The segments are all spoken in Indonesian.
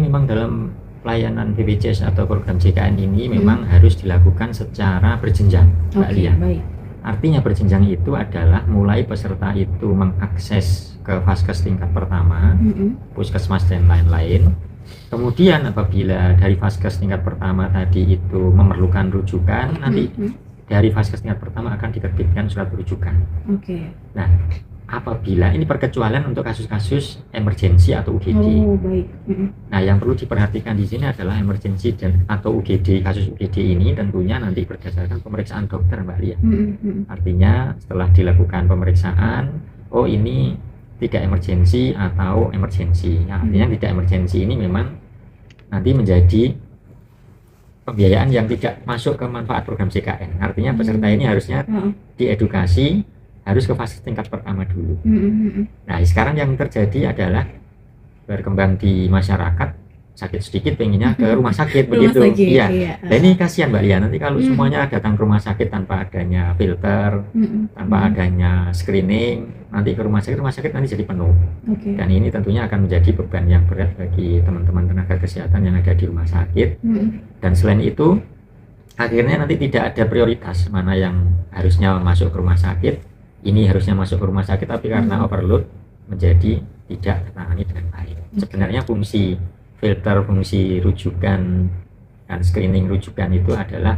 memang dalam pelayanan BPJS atau program JKN ini memang harus dilakukan secara berjenjang, Mbak Lia. Baik. Artinya berjenjang itu adalah mulai peserta itu mengakses ke vaskes tingkat pertama, puskesmas dan lain-lain. Kemudian apabila dari vaskes tingkat pertama tadi itu memerlukan rujukan, nanti dari vaskes tingkat pertama akan diterbitkan surat rujukan. Nah, apabila ini perkecualian untuk kasus-kasus emergensi atau UGD. Baik. Nah, yang perlu diperhatikan di sini adalah emergensi dan atau UGD. Kasus UGD ini tentunya nanti berdasarkan pemeriksaan dokter, Mbak Lia. Artinya setelah dilakukan pemeriksaan, oh ini tidak emergensi atau emergensi. Nah, artinya tidak emergensi ini memang nanti menjadi pembiayaan yang tidak masuk ke manfaat program JKN. Artinya peserta ini harusnya diedukasi, harus ke fase tingkat pertama dulu. Nah, sekarang yang terjadi adalah berkembang di masyarakat, sakit sedikit pengennya ke rumah sakit begitu. Iya. Nah, ini kasihan Mbak Lia, nanti kalau semuanya datang ke rumah sakit tanpa adanya filter, tanpa adanya screening, nanti ke rumah sakit nanti jadi penuh. Dan ini tentunya akan menjadi beban yang berat bagi teman-teman tenaga kesehatan yang ada di rumah sakit. Dan selain itu, akhirnya nanti tidak ada prioritas mana yang harusnya masuk ke rumah sakit. Ini harusnya masuk ke rumah sakit, tapi karena overload menjadi tidak tertangani dengan baik. Sebenarnya fungsi filter, fungsi rujukan dan screening rujukan itu adalah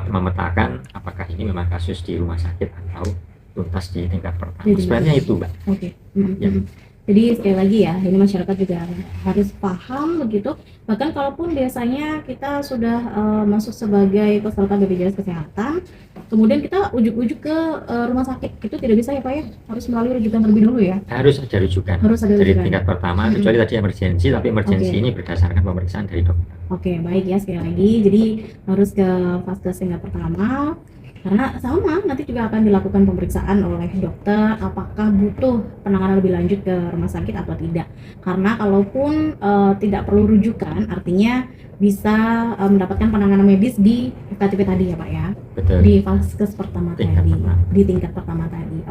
memetakan apakah ini memang kasus di rumah sakit atau tuntas di tingkat pertama. Sebenarnya itu, Mbak. Ya. Jadi sekali lagi ya, ini masyarakat juga harus paham begitu. Bahkan kalaupun biasanya kita sudah masuk sebagai peserta BPJS Kesehatan, kemudian kita ujuk-ujuk ke rumah sakit, itu tidak bisa ya Pak ya? Harus melalui rujukan terlebih dulu ya? Harus ada rujukan. Dari tingkat pertama, kecuali tadi emergensi, tapi emergensi ini berdasarkan pemeriksaan dari dokter. Baik ya, sekali lagi, jadi harus ke vaskes tingkat pertama. Karena sama nanti juga akan dilakukan pemeriksaan oleh dokter apakah butuh penanganan lebih lanjut ke rumah sakit atau tidak. Karena kalaupun tidak perlu rujukan, artinya bisa mendapatkan penanganan medis di FKTP tadi ya Pak ya. Betul. Di vaskes pertama di tingkat pertama tadi.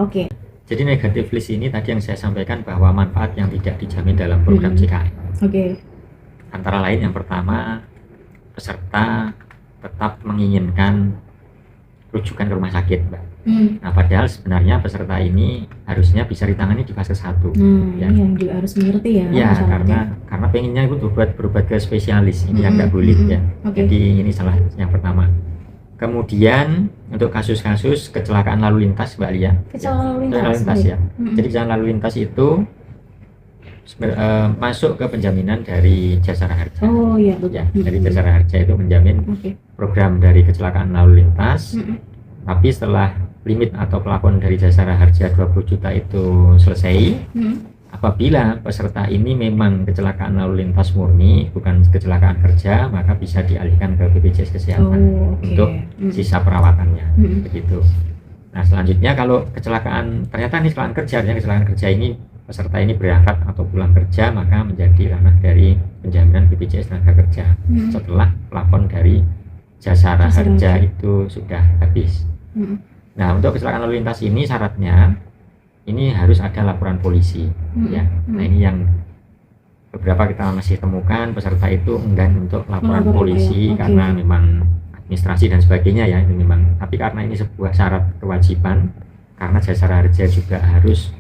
Jadi negatif list ini tadi yang saya sampaikan bahwa manfaat yang tidak dijamin dalam program JKN. Antara lain yang pertama, peserta tetap menginginkan rujukan ke rumah sakit, Mbak. Nah, padahal sebenarnya peserta ini harusnya bisa ditangani di fase 1. Yang juga harus mengerti ya. Ya, karena pengennya itu berobat ke spesialis, ini yang nggak boleh ya. Jadi ini salah yang pertama. Kemudian untuk kasus-kasus kecelakaan lalu lintas, Mbak Lia. Kecelakaan lalu lintas ya. Jadi kecelakaan lalu lintas itu masuk ke penjaminan dari Jasara Harja. Dari Jasara Harja itu menjamin program dari kecelakaan lalu lintas. Tapi setelah limit atau plafon dari Jasara Harja 20 juta itu selesai, apabila peserta ini memang kecelakaan lalu lintas murni, bukan kecelakaan kerja, maka bisa dialihkan ke BPJS Kesehatan untuk sisa perawatannya. Begitu. Nah, selanjutnya kalau ternyata ini kecelakaan kerja, artinya kecelakaan kerja ini peserta ini berangkat atau pulang kerja, maka menjadi ranah dari penjaminan BPJS Tenaga Kerja setelah plafon dari Jasara Harja itu sudah habis. Nah, untuk kecelakaan lalu lintas ini syaratnya ini harus ada laporan polisi ya. Nah, ini yang beberapa kita masih temukan peserta itu enggan untuk laporan polisi karena memang administrasi dan sebagainya ya, ini memang, tapi karena ini sebuah syarat kewajiban, karena Jasara Harja juga harus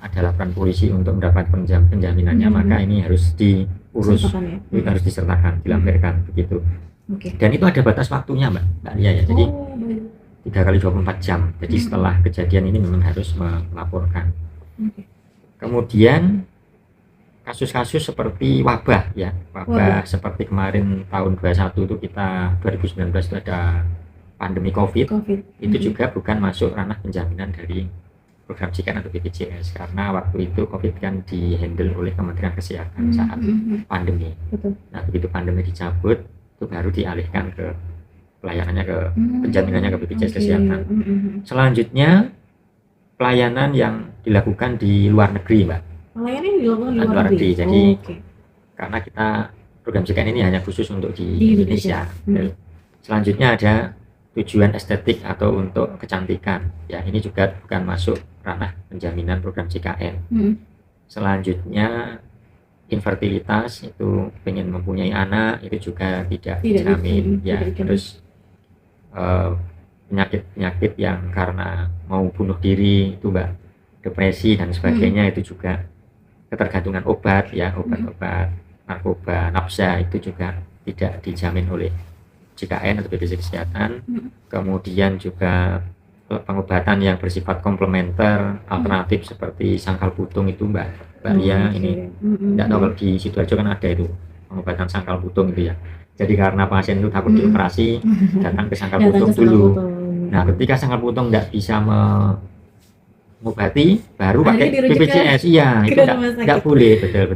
ada laporan polisi untuk mendapat penjaminannya, maka ini harus diurus, harus disertakan, dilampirkan begitu. Dan itu ada batas waktunya Mbak Lia ya, jadi 3 kali 24 jam. Jadi setelah kejadian ini memang harus melaporkan. Kemudian kasus-kasus seperti wabah ya, wabah seperti kemarin tahun 2019 itu ada pandemi COVID. Itu juga bukan masuk ranah penjaminan dari program JKN atau BPJS, karena waktu itu COVID kan dihandle oleh Kementerian Kesehatan saat pandemi. Nah, begitu pandemi dicabut, itu baru dialihkan ke pelayanannya ke penjaminannya ke BPJS Kesehatan. Selanjutnya pelayanan yang dilakukan di luar negeri, Mbak. Pelayanan di luar negeri. Jadi karena kita program JKN ini hanya khusus untuk di Indonesia. Selanjutnya ada tujuan estetik atau untuk kecantikan. Ya, ini juga bukan masuk ranah penjaminan program JKN. Selanjutnya infertilitas itu pengen mempunyai anak itu juga tidak Tidak dijamin di- ya. tidak dijamin. Terus penyakit-penyakit yang karena mau bunuh diri itu Mbak, depresi dan sebagainya itu juga ketergantungan obat ya, obat-obat narkoba, nafsa itu juga tidak dijamin oleh JKN atau BPJS Kesehatan. Kemudian juga pengobatan yang bersifat komplementer alternatif seperti sangkal putung itu Mbak Lia ini tidak tahu kalau di Sidoarjo kan ada itu pengobatan sangkal putung itu ya. Jadi karena pasien itu takut dioperasi datang ke sangkal putung dulu. Nah ketika sangkal putung tidak bisa mengobati baru pakai BPJS, iya itu tidak boleh, betul.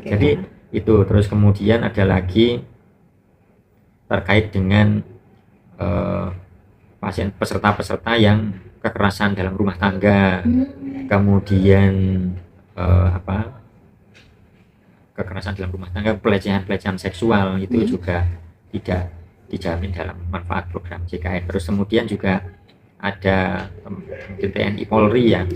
Jadi itu terus kemudian ada lagi terkait dengan pasien peserta yang kekerasan dalam rumah tangga, kemudian kekerasan dalam rumah tangga, pelecehan seksual itu juga tidak dijamin dalam manfaat program JKN. Terus kemudian juga ada mungkin TNI Polri yang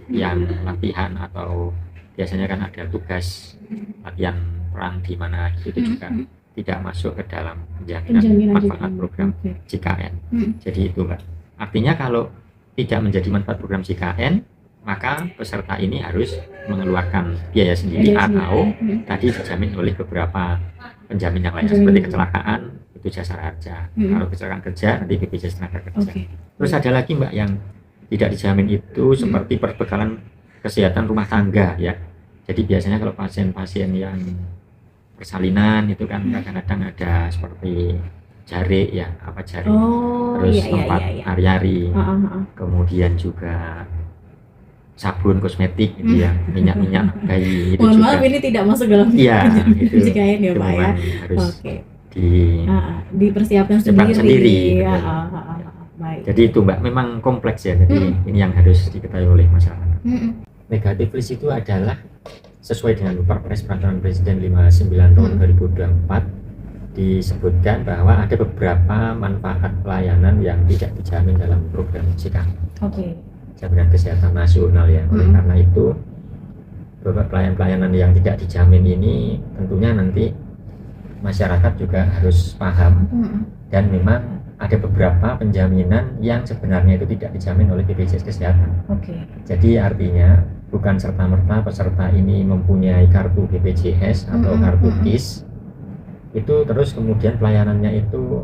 latihan atau biasanya kan ada tugas latihan perang di mana itu juga tidak masuk ke dalam penjaminan manfaat program JKN. Jadi itu Mbak. Artinya kalau tidak menjadi manfaat program JKN, maka peserta ini harus mengeluarkan biaya sendiri atau tadi dijamin oleh beberapa penjamin yang lain seperti kecelakaan itu jasara harja, kalau kecelakaan kerja nanti BPJS tenaga kerja. Terus ada lagi Mbak yang tidak dijamin itu seperti perbekalan kesehatan rumah tangga ya. Jadi biasanya kalau pasien-pasien yang persalinan itu kan kadang-kadang ada seperti jari ya, terus tempat hari-hari, kemudian juga sabun kosmetik itu ya, minyak bayi itu mohon juga. Maaf ini tidak masuk dalam itu JKN ya Pak ya. Harus dipersiapkan sendiri. Baik. Jadi itu Mbak memang kompleks ya. Jadi ini yang harus diketahui oleh masyarakat. Negatif list itu adalah sesuai dengan Perpres Peraturan Presiden 59 tahun 2024 disebutkan bahwa ada beberapa manfaat pelayanan yang tidak dijamin dalam program JKN. Jaminan Kesehatan Nasional ya. Oleh karena itu beberapa pelayanan yang tidak dijamin ini tentunya nanti masyarakat juga harus paham dan memang ada beberapa penjaminan yang sebenarnya itu tidak dijamin oleh BPJS Kesehatan. Jadi artinya bukan serta-merta peserta ini mempunyai kartu BPJS atau kartu KIS itu terus kemudian pelayanannya itu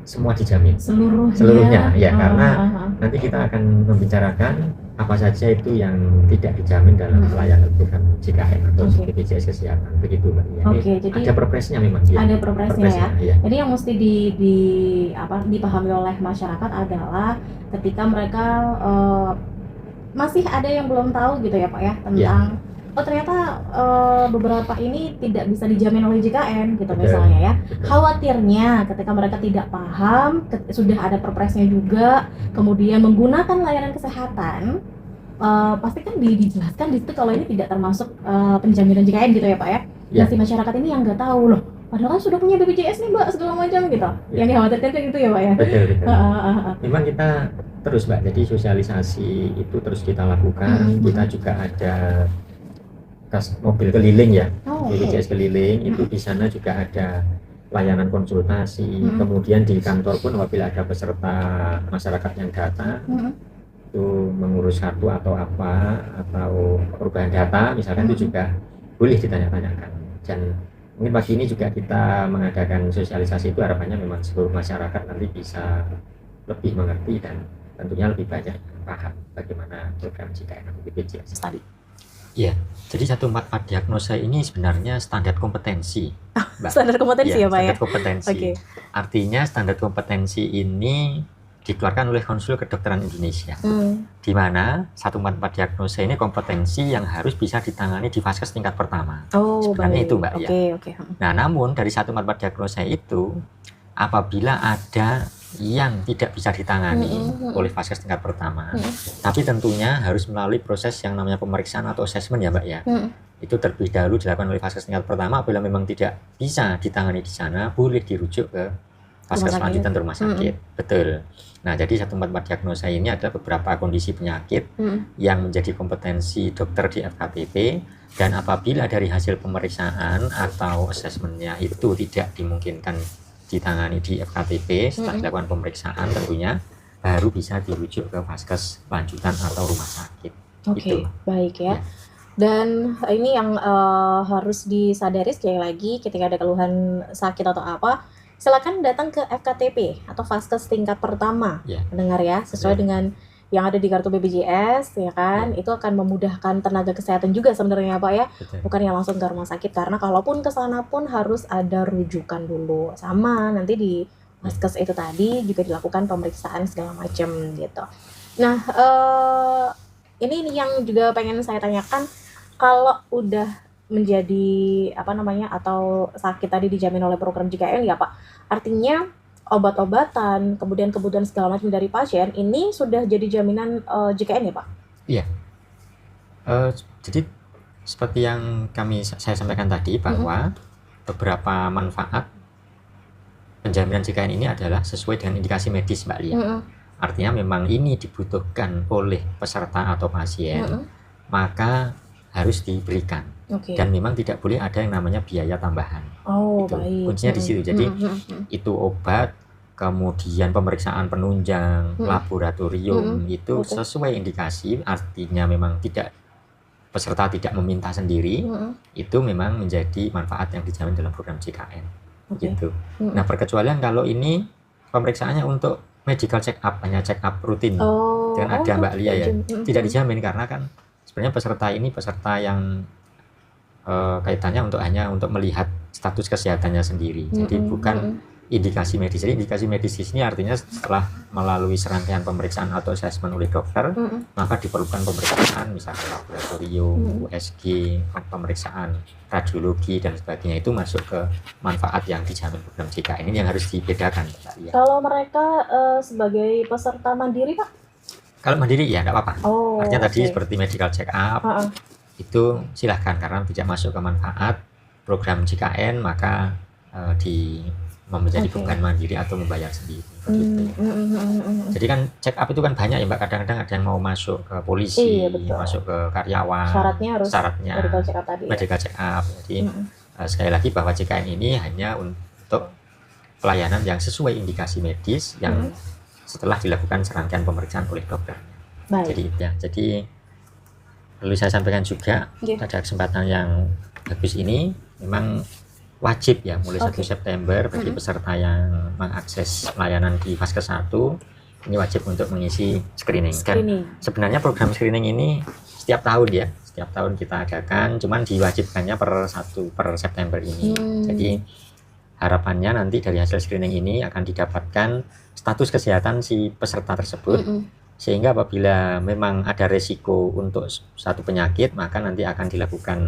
semua dijamin seluruhnya ya, karena nanti kita akan membicarakan apa saja itu yang tidak dijamin dalam pelayanan program JKN atau BPJS Kesehatan, begitu Mbak. Jadi ada perpresnya memang ya. Ada perpresnya ya. Jadi yang mesti dipahami oleh masyarakat adalah ketika mereka masih ada yang belum tahu gitu ya Pak ya tentang ternyata beberapa ini tidak bisa dijamin oleh JKN gitu misalnya ya. Khawatirnya ketika mereka tidak paham, sudah ada perpresnya juga, kemudian menggunakan layanan kesehatan, pasti kan dijelaskan di situ kalau ini tidak termasuk penjaminan JKN gitu ya Pak ya. Nah si masyarakat ini yang nggak tahu loh, padahal kan sudah punya BPJS nih Mbak segala macam gitu. Yang dikhawatirkan kan itu ya Pak ya. Betul. Memang kita terus Mbak, jadi sosialisasi itu terus kita lakukan. Kita juga ada mobil keliling ya, BPJS keliling itu di sana juga ada layanan konsultasi. Kemudian di kantor pun apabila ada peserta masyarakat yang datang itu mengurus kartu atau apa atau perubahan data misalkan itu juga boleh ditanya-tanyakan. Dan mungkin pagi ini juga kita mengadakan sosialisasi itu harapannya memang seluruh masyarakat nanti bisa lebih mengerti dan tentunya lebih banyak paham bagaimana program JKN atau BPJS tadi. Iya, jadi satu manfaat diagnosa ini sebenarnya standar kompetensi, Mbak. Standar kompetensi ya Pak ya? Standar kompetensi. Artinya standar kompetensi ini dikeluarkan oleh Konsul Kedokteran Indonesia, di mana satu manfaat diagnosa ini kompetensi yang harus bisa ditangani di vaskes tingkat pertama. Sebenarnya itu Mbak ya. Nah namun dari satu manfaat diagnosa itu apabila ada yang tidak bisa ditangani oleh vaskes tingkat pertama, tapi tentunya harus melalui proses yang namanya pemeriksaan atau assessment ya Mbak ya. Itu terlebih dahulu dilakukan oleh vaskes tingkat pertama. Apabila memang tidak bisa ditangani di sana, boleh dirujuk ke vaskes lanjutan untuk rumah sakit. Betul. Nah, jadi 144 diagnosa ini ada beberapa kondisi penyakit yang menjadi kompetensi dokter di FKPP, dan apabila dari hasil pemeriksaan atau asesmennya itu tidak dimungkinkan ditangani di FKPP setelah dilakukan pemeriksaan tentunya baru bisa dirujuk ke vaskes lanjutan atau rumah sakit. Oke, baik ya. Dan ini yang harus disadari sekali lagi, ketika ada keluhan sakit atau apa, silakan datang ke FKTP atau vaskes tingkat pertama, mendengar ya, sesuai dengan yang ada di kartu BPJS, ya kan, itu akan memudahkan tenaga kesehatan juga sebenarnya Pak ya, bukan yang langsung ke rumah sakit, karena kalaupun ke sana pun harus ada rujukan dulu, sama nanti di vaskes itu tadi juga dilakukan pemeriksaan segala macam gitu. Nah, ini yang juga pengen saya tanyakan, kalau udah menjadi atau sakit tadi dijamin oleh program JKN ya Pak, artinya obat-obatan kemudian kebutuhan segala macam dari pasien ini sudah jadi jaminan JKN ya Pak? Iya. Jadi seperti yang saya sampaikan tadi bahwa beberapa manfaat penjaminan JKN ini adalah sesuai dengan indikasi medis Mbak Lia. Artinya memang ini dibutuhkan oleh peserta atau pasien, maka harus diberikan. Dan memang tidak boleh ada yang namanya biaya tambahan. Itu baik. kuncinya di situ. Jadi itu obat, kemudian pemeriksaan penunjang, laboratorium itu sesuai indikasi, artinya memang peserta tidak meminta sendiri, itu memang menjadi manfaat yang dijamin dalam program JKN. Gitu. Nah, perkecualian kalau ini pemeriksaannya untuk medical check up, hanya check up rutin, dengan ada Mbak Lia ya, tidak dijamin karena kan sebenarnya peserta ini peserta yang kaitannya hanya untuk melihat status kesehatannya sendiri. Jadi bukan indikasi medis. Jadi indikasi medis di sini artinya setelah melalui serangkaian pemeriksaan atau asesmen oleh dokter, maka diperlukan pemeriksaan misalnya laboratorium, USG, pemeriksaan radiologi dan sebagainya, itu masuk ke manfaat yang dijamin program JKN ini yang harus dibedakan. Ya. Kalau mereka sebagai peserta mandiri Pak? Kalau mandiri ya enggak apa-apa. Artinya tadi seperti medical check up itu silahkan, karena tidak masuk ke manfaat program JKN, maka menjadi beban mandiri atau membayar sendiri. Jadi kan check up itu kan banyak ya Mbak, kadang-kadang ada yang mau masuk ke polisi, masuk ke karyawan, syaratnya medical check up. Jadi sekali lagi bahwa JKN ini hanya untuk pelayanan yang sesuai indikasi medis yang setelah dilakukan serangkaian pemeriksaan oleh dokter. Jadi perlu saya sampaikan juga pada kesempatan yang bagus ini, memang wajib ya mulai 1 September bagi peserta yang mengakses layanan di Vaskes 1 ini wajib untuk mengisi screening. Sebenarnya program screening ini setiap tahun kita adakan, cuman diwajibkannya per September ini. Jadi harapannya nanti dari hasil screening ini akan didapatkan status kesehatan si peserta tersebut, sehingga apabila memang ada resiko untuk satu penyakit, maka nanti akan dilakukan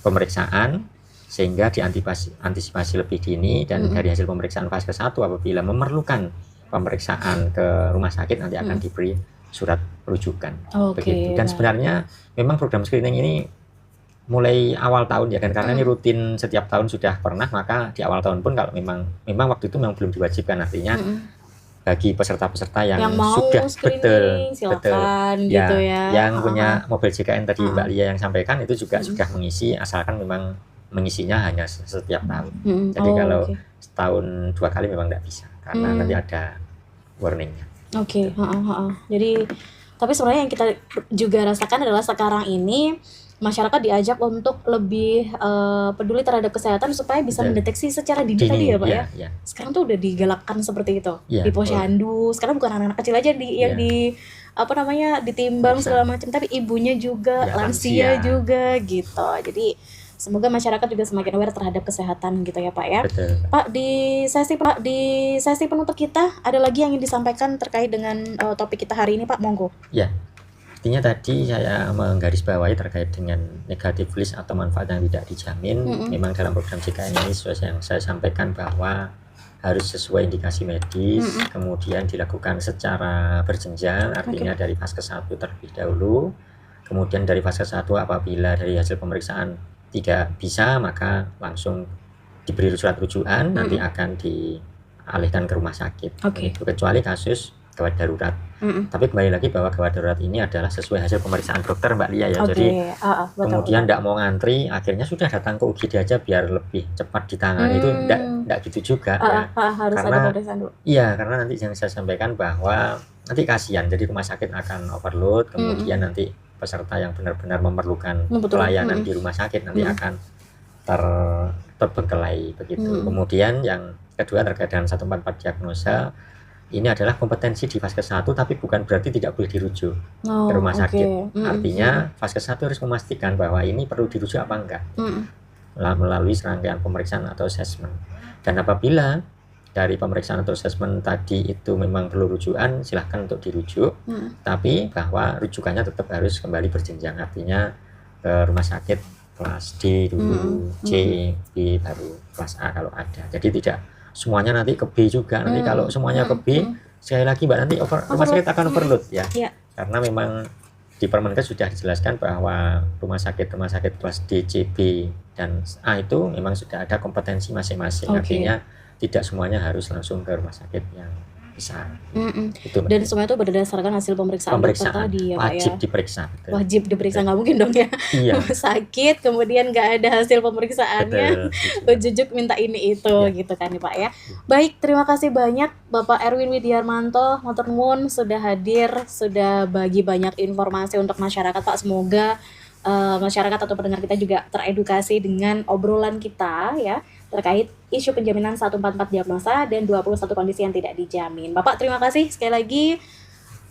pemeriksaan sehingga diantisipasi lebih dini, dan dari hasil pemeriksaan Vaskes 1 apabila memerlukan pemeriksaan ke rumah sakit nanti akan diberi surat rujukan. Begitu. Dan sebenarnya memang program screening ini mulai awal tahun ya kan, karena ini rutin setiap tahun sudah pernah, maka di awal tahun pun kalau memang waktu itu memang belum diwajibkan, artinya bagi peserta-peserta yang sudah silakan gitu ya, yang punya mobil JKN tadi Mbak Lia yang sampaikan itu juga sudah mengisi, asalkan memang mengisinya hanya setiap tahun. Jadi kalau setahun 2 kali memang tidak bisa, karena nanti ada warningnya. Jadi tapi sebenarnya yang kita juga rasakan adalah sekarang ini masyarakat diajak untuk lebih peduli terhadap kesehatan supaya bisa mendeteksi secara dini tadi ya Pak ya. Sekarang tuh udah digalakkan seperti itu di posyandu. Sekarang bukan anak-anak kecil aja yang ditimbang segala macam, tapi ibunya juga, lansia juga gitu. Jadi semoga masyarakat juga semakin aware terhadap kesehatan gitu ya Pak ya. Betul. Pak, di sesi penutup kita ada lagi yang ingin disampaikan terkait dengan topik kita hari ini Pak, monggo. Ya. Artinya tadi saya menggarisbawahi terkait dengan negatif list atau manfaat yang tidak dijamin. Memang dalam program JKN ini sesuai yang saya sampaikan bahwa harus sesuai indikasi medis, kemudian dilakukan secara berjenjang, artinya dari Vaskes 1 terlebih dahulu, kemudian dari Vaskes 1 apabila dari hasil pemeriksaan tidak bisa, maka langsung diberi surat rujukan, nanti akan alihkan ke rumah sakit. Oke. Itu kecuali kasus gawat darurat. Tapi kembali lagi bahwa gawat darurat ini adalah sesuai hasil pemeriksaan dokter Mbak Lia ya. Oke. Jadi Betul, kemudian tidak mau ngantri, akhirnya sudah datang ke UGD aja biar lebih cepat ditangani. Itu tidak gitu juga ya. Harus Karena ada pemeriksaan dulu. iya, karena nanti yang saya sampaikan bahwa nanti kasihan, jadi rumah sakit akan overload, kemudian nanti peserta yang benar-benar memerlukan Betul. pelayanan di rumah sakit nanti akan terbengkelai begitu. Kemudian yang kedua terkait dengan 144 diagnosa, ini adalah kompetensi di fase 1 tapi bukan berarti tidak boleh dirujuk ke rumah sakit. Artinya fase 1 harus memastikan bahwa ini perlu dirujuk apa enggak melalui serangkaian pemeriksaan atau assessment. Dan apabila dari pemeriksaan atau assessment tadi itu memang perlu rujukan, silahkan untuk dirujuk. Tapi bahwa rujukannya tetap harus kembali berjenjang, artinya ke rumah sakit kelas D dulu, C, B, baru kelas A kalau ada. Jadi tidak semuanya nanti ke B juga. Nanti kalau semuanya ke B, sekali lagi Mbak, nanti rumah sakit akan overload ya. Karena memang di Permenkes sudah dijelaskan bahwa rumah sakit kelas D, C, B, dan A itu memang sudah ada kompetensi masing-masing. Artinya tidak semuanya harus langsung ke rumah sakit yang besar. Itu, dan semua itu berdasarkan hasil pemeriksaan dokter tadi ya Pak ya. Wajib diperiksa. Betul. Wajib diperiksa, nggak mungkin dong ya. Iya. Sakit kemudian nggak ada hasil pemeriksaannya, ujuk minta ini itu gitu kan nih Pak ya. Baik, terima kasih banyak Bapak Erwin Widiarmanto, Matur nuwun sudah hadir, sudah bagi banyak informasi untuk masyarakat Pak. Semoga masyarakat atau pendengar kita juga teredukasi dengan obrolan kita ya terkait isu penjaminan 144 diagnosa dan 21 kondisi yang tidak dijamin. Bapak terima kasih sekali lagi,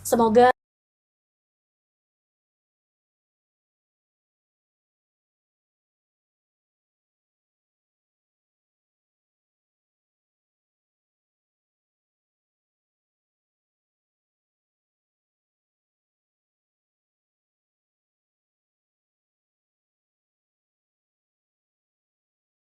semoga